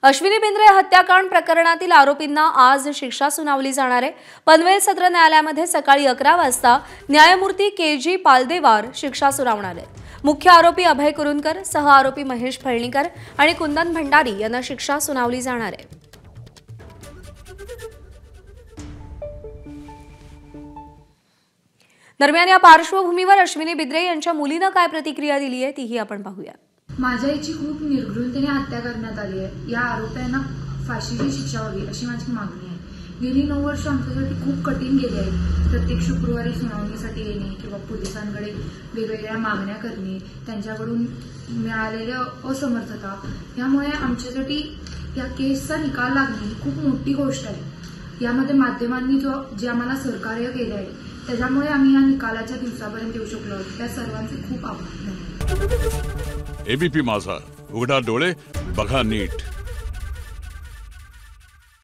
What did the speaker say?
अश्विनी बिंद्रे हत्याकांड प्रकरणातील आरोपींना आज शिक्षा सुनावली जाणार आहे। पनवेल सत्र न्यायालयामध्ये सकाळी 11 वाजता न्यायमूर्ती के.जी. पालदेवार शिक्षा सुनावणार आहेत। मुख्य आरोपी अभय कुरुंदकर, सह आरोपी महेश फळणीकर आणि कुंदन भंडारी यांना शिक्षा सुनावली जाणार आहे। दरम्यान या पार्श्वभूमीवर अश्विनी बिंद्रे यांच्या मुलीने काय प्रतिक्रिया दिली आहे तीही आपण पाहूया। माझ्या आईची खूप निर्घृणतेने हत्या करण्यात आली आहे। या आरोपींना फाशीची शिक्षा व्हावी अशी माझी मागणी आहे। गेली 9 वर्ष आमच्यासाठी खूप कठीण गेली आहेत। प्रत्येक शुक्रवारी सुनावणीसाठी येणे किंवा पोलिसांकडे वेगवेगळ्या मागण्या करणे, त्यांच्याकडून मिळालेल्या असमर्थता, यामुळे आमच्यासाठी या केसचा निकाल लागणे ही खूप मोठी गोष्ट आहे। यामध्ये माध्यमांनी जे आम्हाला सहकार्य केले आहे त्याच्यामुळे आम्ही या निकालाच्या दिवसापर्यंत येऊ शकलो। त्या सर्वांचे खूप आभार। एबीपी माझा, उघडा डोळे बघा नीट।